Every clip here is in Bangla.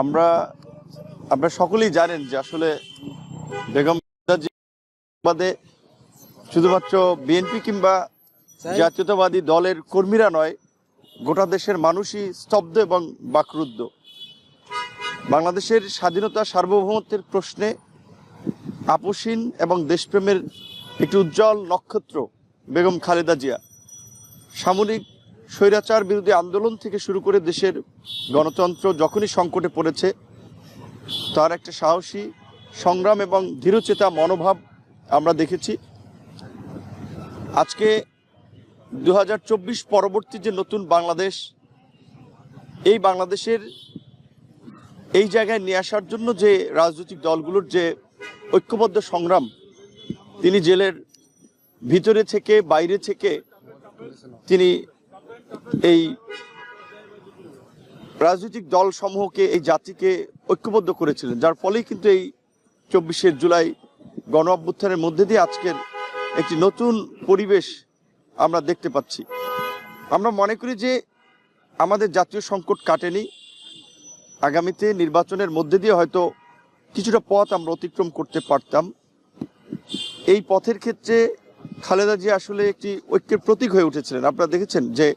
আমরা আমরা সকলেই জানেন যে আসলে বেগম বাদে শুধুমাত্র বিএনপি কিংবা জাতীয়তাবাদী দলের কর্মীরা নয়, গোটা দেশের মানুষই স্তব্ধ এবং বাকরুদ্ধ। বাংলাদেশের স্বাধীনতা সার্বভৌমত্বের প্রশ্নে আপোষহীন এবং দেশপ্রেমের একটি উজ্জ্বল নক্ষত্র বেগম খালেদা জিয়া সামরিক স্বৈরাচার বিরোধী আন্দোলন থেকে শুরু করে দেশের গণতন্ত্র যখনই সংকটে পড়েছে, তার একটা সাহসী সংগ্রাম এবং দৃঢ়চেতা মনোভাব আমরা দেখেছি। আজকে 2024 পরবর্তী যে নতুন বাংলাদেশ, এই বাংলাদেশের এই জায়গায় নিয়ে আসার জন্য যে রাজনৈতিক দলগুলোর যে ঐক্যবদ্ধ সংগ্রাম, তিনি জেলের ভিতরে থেকে বাইরে থেকে তিনি এই রাজনৈতিক দল সমূহকে, এই জাতিকে ঐক্যবদ্ধ করেছিলেন, যার ফলেই কিন্তু এই 24শে জুলাই গণ অভ্যুত্থানের মধ্যে দিয়ে আজকের একটি নতুন পরিবেশ আমরা দেখতে পাচ্ছি। আমরা মনে করি যে আমাদের জাতীয় সংকট কাটেনি, আগামীতে নির্বাচনের মধ্যে দিয়ে হয়তো কিছুটা পথ আমরা অতিক্রম করতে পারতাম। এই পথের ক্ষেত্রে খালেদা জিয়া আসলে একটি ঐক্যের প্রতীক হয়ে উঠেছিলেন। আপনারা দেখেছেন যে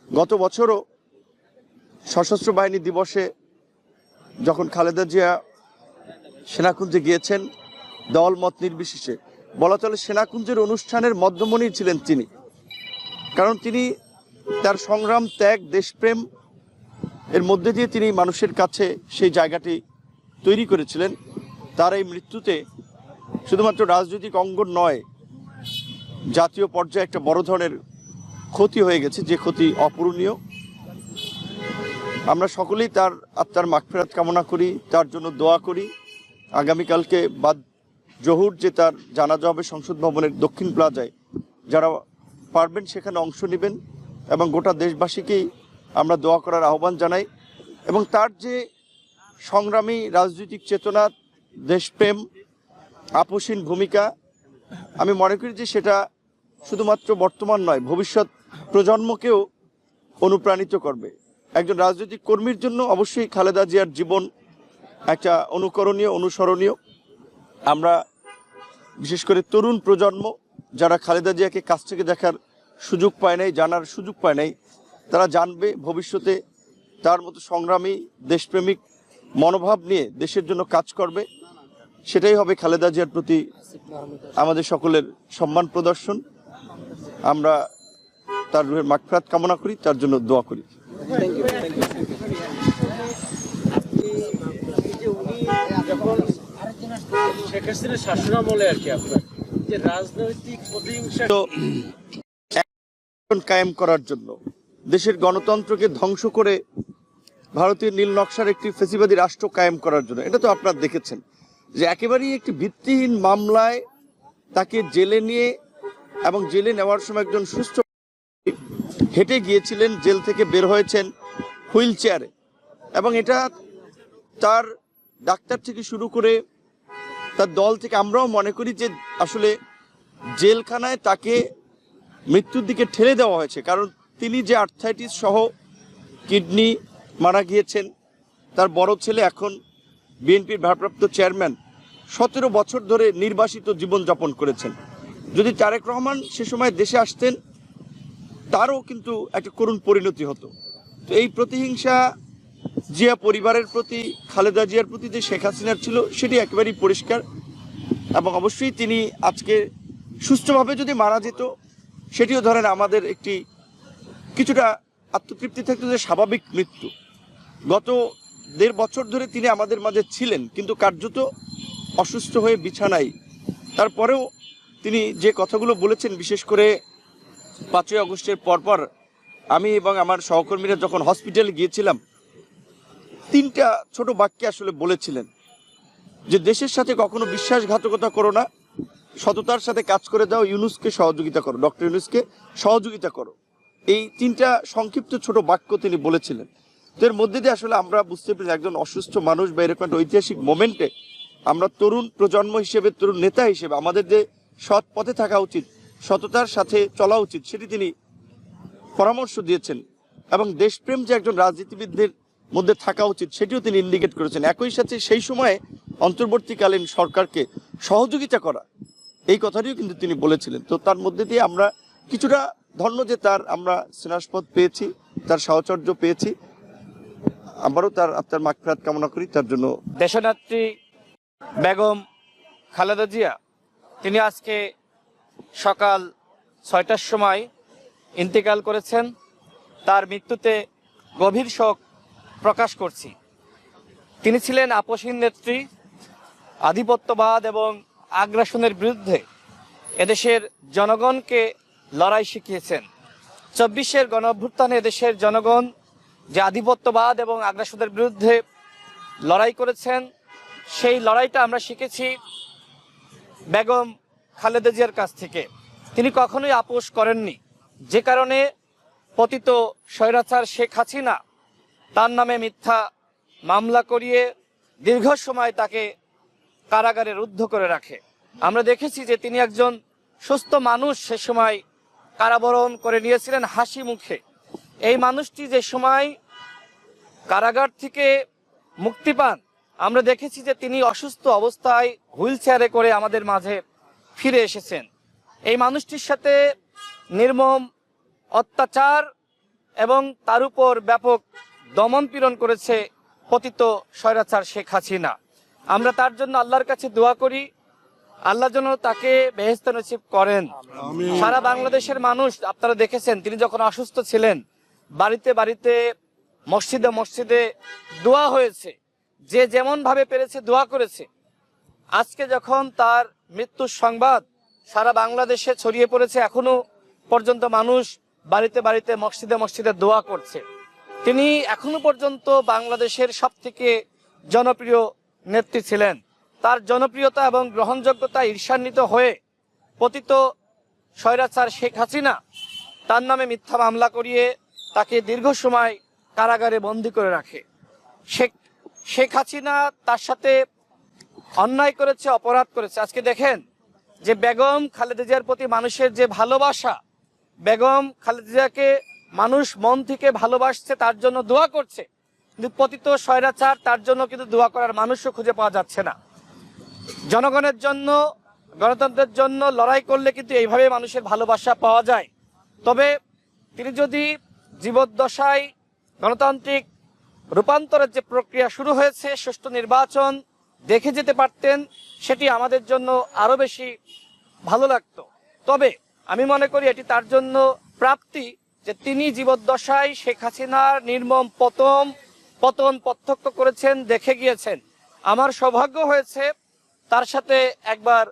গত বছরও সশস্ত্র বাহিনী দিবসে যখন খালেদা জিয়া সেনাকুঞ্জে গিয়েছেন, দল মত নির্বিশেষে বলা চলে সেনাকুঞ্জের অনুষ্ঠানের মধ্যমণি ছিলেন তিনি, কারণ তিনি তার সংগ্রাম, ত্যাগ, দেশপ্রেম এর মধ্যে দিয়ে তিনি মানুষের কাছে সেই জায়গাটি তৈরি করেছিলেন। তার এই মৃত্যুতে শুধুমাত্র রাজনৈতিক অঙ্গন নয়, জাতীয় পর্যায়ে একটা বড় ধরনের ক্ষতি হয়ে গেছে, যে ক্ষতি অপূরণীয়। আমরা সকলেই তার আত্মার মাগফিরাত কামনা করি, তার জন্য দোয়া করি। আগামীকালকে বাদ জহুর যে তার জানাজা হবে সংসদ ভবনের দক্ষিণ প্লাজায়, যারা পারবেন সেখানে অংশ নেবেন এবং গোটা দেশবাসীকেই আমরা দোয়া করার আহ্বান জানাই। এবং তার যে সংগ্রামী রাজনৈতিক চেতনা, দেশপ্রেম, আপোষহীন ভূমিকা, আমি মনে করি যে সেটা শুধুমাত্র বর্তমান নয়, ভবিষ্যৎ প্রজন্মকেও অনুপ্রাণিত করবে। একজন রাজনৈতিক কর্মীর জন্য অবশ্যই খালেদা জিয়ার জীবন একটা অনুকরণীয়, অনুসরণীয়। আমরা বিশেষ করে তরুণ প্রজন্ম যারা খালেদা জিয়াকে কাছ থেকে দেখার সুযোগ পায় নাই, জানার সুযোগ পায় নাই, তারা জানবে ভবিষ্যতে তার মতো সংগ্রামী দেশপ্রেমিক মনোভাব নিয়ে দেশের জন্য কাজ করবে। সেটাই হবে খালেদা জিয়ার প্রতি আমাদের সকলের সম্মান প্রদর্শন। আমরা তার রুহের মাগফিরাত কামনা করি, তার জন্য দোয়া করি। শেখ হাসিনার শাসনামলে আর কি আপনার যে রাজনৈতিক প্রতিহিংসা কায়েম করার জন্য, দেশের গণতন্ত্রকে ধ্বংস করে ভারতীয় নীল নকশার একটি ফেসিবাদী রাষ্ট্র কায়েম করার জন্য, এটা তো আপনারা দেখেছেন যে একেবারেই একটি ভিত্তিহীন মামলায় তাকে জেলে নিয়ে, এবং জেলে নেওয়ার সময় একজন সুস্থ হেঁটে গিয়েছিলেন, জেল থেকে বের হয়েছেন হুইল চেয়ারে। এবং এটা তার ডাক্তার থেকে শুরু করে তার দল থেকে আমরাও মনে করি যে আসলে জেলখানায় তাকে মৃত্যুর দিকে ঠেলে দেওয়া হয়েছে, কারণ তিনি যে আর্থ্রাইটিস সহ কিডনি মারা গিয়েছেন। তার বড় ছেলে এখন বিএনপির ভারপ্রাপ্ত চেয়ারম্যান, 17 বছর ধরে নির্বাসিত জীবনযাপন করেছেন। যদি তারেক রহমান সে সময় দেশে আসতেন, তারও কিন্তু একটা করুণ পরিণতি হতো। তো এই প্রতিহিংসা জিয়া পরিবারের প্রতি, খালেদা জিয়ার প্রতি যে শেখ হাসিনার ছিল, সেটি একেবারেই পরিষ্কার। এবং অবশ্যই তিনি আজকে সুস্থভাবে যদি মারা যেত, সেটিও ধরেন আমাদের একটি কিছুটা আত্মতৃপ্তি থাকতো যে স্বাভাবিক মৃত্যু। গত 1.5 বছর ধরে তিনি আমাদের মাঝে ছিলেন, কিন্তু কার্যত অসুস্থ হয়ে বিছানায়। তারপরেও তিনি যে কথাগুলো বলেছেন, বিশেষ করে 5ই আগস্টের পরপর আমি এবং আমার সহকর্মীরা যখন হসপিটালে গিয়েছিলাম, 3টা ছোট বাক্যে আসলে বলেছিলেন যে দেশের সাথে কখনো বিশ্বাসঘাতকতা করো না, সততার সাথে কাজ করে দাও, ইউনূসকে সহযোগিতা করো, ডক্টর ইউনূসকে সহযোগিতা করো। এই 3টা সংক্ষিপ্ত ছোট বাক্য তিনি বলেছিলেন। তো এর মধ্যে দিয়ে আসলে আমরা বুঝতে পারি একজন অসুস্থ মানুষ বা এরকম একটা ঐতিহাসিক মোমেন্টে আমরা তরুণ প্রজন্ম হিসেবে, তরুণ নেতা হিসেবে আমাদের যে সৎ পথে থাকা উচিত, সততার সাথে চলা উচিত, সেটি তিনি পরামর্শ দিয়েছেন। এবং দেশপ্রেম যে একজন রাজনীতিবিদদের মধ্যে থাকা উচিত সেটিও তিনি ইন্ডিকেট করেছেন। একই সাথে সেই সময়ে অন্তর্বর্তীকালীন সরকারকে সহযোগিতা করা এই কথাটিও কিন্তু তিনি বলেছিলেন। তো তার মধ্যে দিয়ে আমরা কিছুটা ধন্য যে আমরা স্নেহাস্পদ পেয়েছি, তার সাহচর্য পেয়েছি। আবারও তার আত্মার মাগফিরাত কামনা করি তার জন্য। দেশনেত্রী বেগম খালেদা জিয়া তিনি আজকে সকাল 6টার সময় ইন্তেকাল করেছেন। তার মৃত্যুতে গভীর শোক প্রকাশ করছি। তিনি ছিলেন আপসহীন নেত্রী, আধিপত্যবাদ এবং আগ্রাসনের বিরুদ্ধে এদেশের জনগণকে লড়াই শিখিয়েছেন। 24-এর গণঅভ্যুত্থানে এদেশের জনগণ যে আধিপত্যবাদ এবং আগ্রাসনের বিরুদ্ধে লড়াই করেছেন, সেই লড়াইটা আমরা শিখেছি বেগম খালেদা জিয়ার কাছ থেকে। তিনি কখনোই আপোষ করেননি, যে কারণে পতিত স্বৈরাচার শেখ হাসিনা তার নামে মিথ্যা মামলা করিয়ে দীর্ঘ সময় তাকে কারাগারে রুদ্ধ করে রাখে। আমরা দেখেছি যে তিনি একজন সুস্থ মানুষ সে সময় কারাবরণ করে নিয়েছিলেন হাসি মুখে। এই মানুষটি যে সময় কারাগার থেকে মুক্তি পান, আমরা দেখেছি যে তিনি অসুস্থ অবস্থায় হুইল চেয়ারে করে আমাদের মাঝে ফিরে এসেছেন। এই মানুষটির সাথে নির্মম অত্যাচার এবং তার উপর ব্যাপক দমন পীড়ন করেছে পতিত স্বৈরাচার শেখ হাসিনা। আমরা তার জন্য আল্লাহর কাছে দোয়া করি, আল্লাহ যেন তাকে বেহেশত নসিব করেন। সারা বাংলাদেশের মানুষ আপনারা দেখেছেন, তিনি যখন অসুস্থ ছিলেন বাড়িতে বাড়িতে মসজিদে মসজিদে দোয়া হয়েছে, যে যেমন ভাবে পেরেছে দোয়া করেছে। আজকে যখন তার মৃত্যুর সংবাদ সারা বাংলাদেশে ছড়িয়ে পড়েছে, এখনো পর্যন্ত মানুষ বাড়িতে বাড়িতে মসজিদে মসজিদে দোয়া করছে। তিনি এখনো পর্যন্ত বাংলাদেশের সবথেকে জনপ্রিয় নেত্রী ছিলেন। তার জনপ্রিয়তা এবং গ্রহণযোগ্যতা ঈর্ষান্বিত হয়ে পতিত স্বৈরাচার শেখ হাসিনা তার নামে মিথ্যা মামলা করিয়ে তাকে দীর্ঘ সময় কারাগারে বন্দী করে রাখে। শেখ হাসিনা তার সাথে অন্যায় করেছে, অপরাধ করেছে। আজকে দেখেন যে বেগম খালেদা জিয়ার প্রতি মানুষের যে ভালোবাসা, বেগম খালেদা জিয়াকে মানুষ মন থেকে ভালোবাসছে, তার জন্য দোয়া করছে। কিন্তু পতিত স্বৈরাচার, তার জন্য কিন্তু দোয়া করার মানুষও খুঁজে পাওয়া যাচ্ছে না। জনগণের জন্য, গণতন্ত্রের জন্য লড়াই করলে কিন্তু এইভাবে মানুষের ভালোবাসা পাওয়া যায়। তবে তিনি যদি জীবদ্দশায় গণতান্ত্রিক রূপান্তরের যে প্রক্রিয়া শুরু হয়েছে, সুষ্ঠু নির্বাচন দেখে যেতে পারতেন, সেটি আমাদের জন্য আরো বেশি ভালো লাগতো। তবে আমি মনে করি এটি তার জন্য প্রাপ্তি যে তিনি জীবদ্দশায় শেখ হাসিনার নির্মম পতন প্রত্যক্ষ করেছেন, দেখে গিয়েছেন। আমার সৌভাগ্য হয়েছে তার সাথে একবার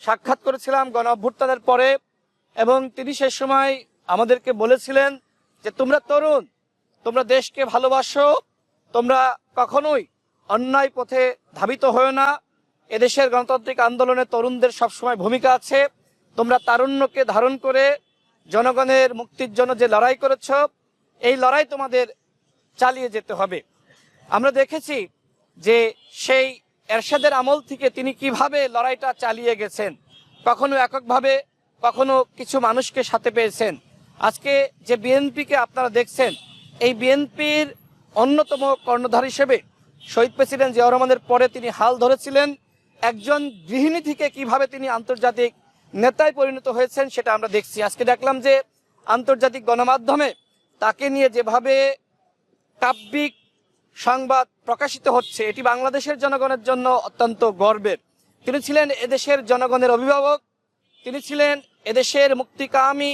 সাক্ষাৎ করেছিলাম গণঅভ্যুত্থানের পরে, এবং তিনি সে সময় আমাদেরকে বলেছিলেন যে তোমরা তরুণ, তোমরা দেশকে ভালোবাসো, তোমরা কখনোই অন্যায় পথে ধাবিত হও না। এদেশের গণতান্ত্রিক আন্দোলনে তরুণদের সবসময় ভূমিকা আছে। তোমরা তারুণ্যকে ধারণ করে জনগণের মুক্তির জন্য যে লড়াই করেছ, এই লড়াই তোমাদের চালিয়ে যেতে হবে। আমরা দেখেছি যে সেই এরশাদের আমল থেকে তিনি কিভাবে লড়াইটা চালিয়ে গেছেন, কখনো এককভাবে, কখনো কিছু মানুষকে সাথে পেয়েছেন। আজকে যে বিএনপিকে আপনারা দেখছেন, এই বিএনপির অন্যতম কর্ণধার হিসেবে শহীদ প্রেসিডেন্ট জিয়াউর রহমানের পরে তিনি হাল ধরেছিলেন। একজন গৃহিণী থেকে কিভাবে তিনি আন্তর্জাতিক নেতায় পরিণত হয়েছেন সেটা আমরা দেখছি। আজকে দেখলাম যে আন্তর্জাতিক গণমাধ্যমে তাকে নিয়ে যেভাবে কাব্যিক সংবাদ প্রকাশিত হচ্ছে, এটি বাংলাদেশের জনগণের জন্য অত্যন্ত গর্বের। তিনি ছিলেন এদেশের জনগণের অভিভাবক, তিনি ছিলেন এদেশের মুক্তিকামী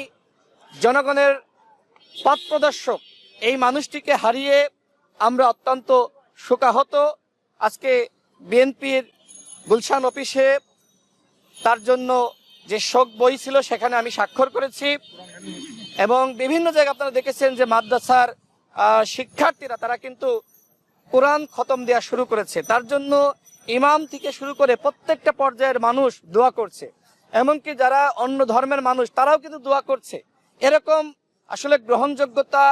জনগণের পথ প্রদর্শক। এই মানুষটিকে হারিয়ে আমরা অত্যন্ত শোকাহত। আজকে বিএনপির গুলশান অফিসে তার জন্য যে শোক বই ছিল সেখানে আমি স্বাক্ষর করেছি, এবং বিভিন্ন জায়গায় আপনারা দেখেছেন যে মাদ্রাসার শিক্ষার্থীরা তারা কিন্তু কোরআন খতম দেওয়া শুরু করেছে। তার জন্য ইমাম থেকে শুরু করে প্রত্যেকটা পর্যায়ের মানুষ দোয়া করছে, এমনকি যারা অন্য ধর্মের মানুষ তারাও কিন্তু দোয়া করছে। এরকম আসলে গ্রহণযোগ্যতা,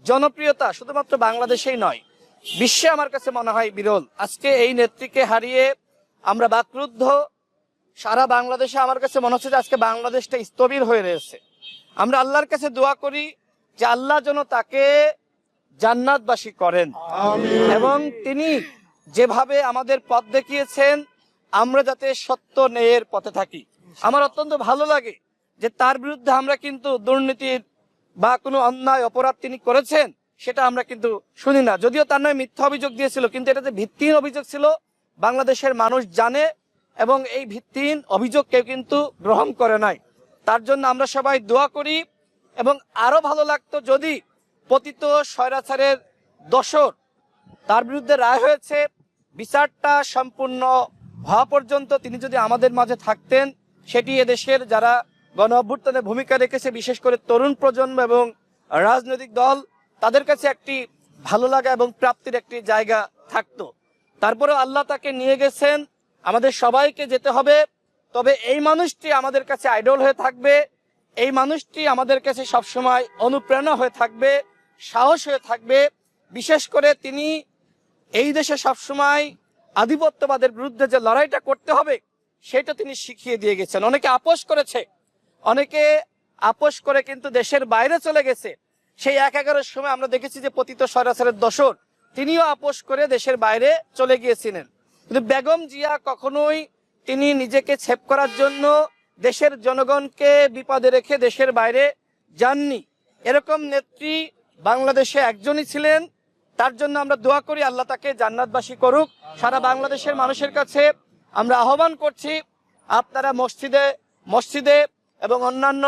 জনপ্রিয়তা শুধুমাত্র বাংলাদেশেই নয়, বিশ্বে আমার কাছে মনে হয় বিরল। আজকে এই নেত্রীকে হারিয়ে আমরা বাকরুদ্ধ। সারা বাংলাদেশে আমার কাছে মনে হচ্ছে যে আজকে বাংলাদেশটা স্থবির হয়ে রয়েছে। আমরা আল্লাহর কাছে দোয়া করি যে আল্লাহ যেন তাকে জান্নাতবাসী করেন। এবং তিনি যেভাবে আমাদের পথ দেখিয়েছেন আমরা যাতে সত্য ন্যায়ের পথে থাকি। আমার অত্যন্ত ভালো লাগে যে তার বিরুদ্ধে আমরা কিন্তু দুর্নীতির বা কোনো অন্যায় অপরাধ তিনি করেছেন সেটা আমরা কিন্তু শুনি না। যদিও তার নামে মিথ্যা অভিযোগ দিয়েছিল, কিন্তু এটা যে ভিত্তিহীন অভিযোগ ছিল বাংলাদেশের মানুষ জানে, এবং এই ভিত্তিহীন অভিযোগ কেউ কিন্তু গ্রহণ করে নাই। তার জন্য আমরা সবাই দোয়া করি। এবং আরো ভালো লাগতো যদি পতিত স্বৈরাচারের দোষর, তার বিরুদ্ধে রায় হয়েছে, বিচারটা সম্পূর্ণ হওয়া পর্যন্ত তিনি যদি আমাদের মাঝে থাকতেন, সেটি এদেশের যারা গণ অভ্যুত্থানে ভূমিকা রেখেছে, বিশেষ করে তরুণ প্রজন্ম এবং রাজনৈতিক দল, তাদের কাছে একটি ভালো লাগা এবং প্রাপ্তির একটি জায়গা থাকতো। তারপরে আল্লাহ তাকে নিয়ে গেছেন, আমাদের সবাইকে যেতে হবে, তবে এই মানুষটি আমাদের কাছে আইডল হয়ে থাকবে, এই মানুষটি আমাদের কাছে সবসময় অনুপ্রেরণা হয়ে থাকবে, সাহস হয়ে থাকবে। বিশেষ করে তিনি এই দেশে সবসময় আধিপত্যবাদের বিরুদ্ধে যে লড়াইটা করতে হবে সেটা তিনি শিখিয়ে দিয়ে গেছেন। অনেকে আপোষ করেছে, অনেকে আপোষ করে কিন্তু দেশের বাইরে চলে গেছে। সেই ১-১১ সময় আমরা দেখেছি যে পতিত স্বৈরাচারের দোসর তিনিও আপোষ করে দেশের বাইরে চলে গিয়েছিলেন। কিন্তু বেগম জিয়া কখনোই তিনি নিজেকে ছেপ করার জন্য দেশের জনগণকে বিপদে রেখে দেশের বাইরে যাননি। এরকম নেত্রী বাংলাদেশে একজনই ছিলেন। তার জন্য আমরা দোয়া করি আল্লাহ তাকে জান্নাতবাসী করুক। সারা বাংলাদেশের মানুষের কাছে আমরা আহ্বান করছি, আপনারা মসজিদে এবং অন্যান্য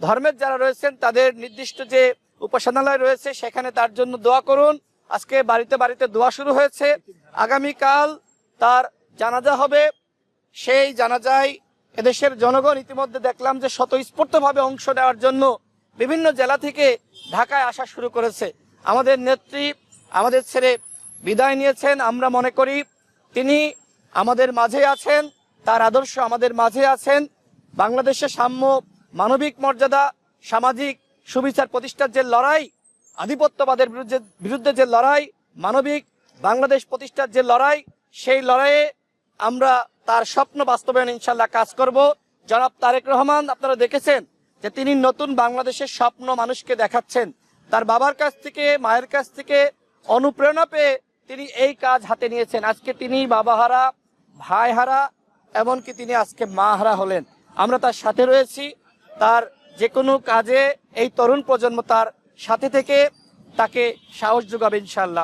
ধর্মের যারা রয়েছেন তাদের নির্দিষ্ট যে উপাসনালয় রয়েছে সেখানে তার জন্য দোয়া করুন। আজকে বাড়িতে বাড়িতে দোয়া শুরু হয়েছে, আগামীকাল তার জানাজা হবে। সেই জানাজায় এদেশের জনগণ ইতিমধ্যে দেখলাম যে স্বতঃস্ফূর্তভাবে অংশ নেওয়ার জন্য বিভিন্ন জেলা থেকে ঢাকায় আসা শুরু করেছে। আমাদের নেত্রী আমাদের ছেড়ে বিদায় নিয়েছেন। আমরা মনে করি তিনি আমাদের মাঝে আছেন, তার আদর্শ আমাদের মাঝে আছেন। বাংলাদেশের সাম্য, মানবিক মর্যাদা, সামাজিক সুবিচার প্রতিষ্ঠার যে লড়াই, আধিপত্যবাদের বিরুদ্ধে যে লড়াই, মানবিক বাংলাদেশ প্রতিষ্ঠার যে লড়াই, সেই লড়াইয়ে আমরা তার স্বপ্ন বাস্তবায়ন ইনশাল্লাহ কাজ করব। জনাব তারেক রহমান আপনারা দেখেছেন যে তিনি নতুন বাংলাদেশের স্বপ্ন মানুষকে দেখাচ্ছেন। তার বাবার কাছ থেকে, মায়ের কাছ থেকে অনুপ্রেরণা পেয়ে তিনি এই কাজ হাতে নিয়েছেন। আজকে তিনি বাবাহারা, ভাইহারা, এমনকি তিনি আজকে মা হারা হলেন। আমরা তার সাথে রয়েছি। তার যে কোনো কাজে এই তরুণ প্রজন্ম তার সাথে থেকে তাকে সাহস যোগাবে ইনশাল্লাহ।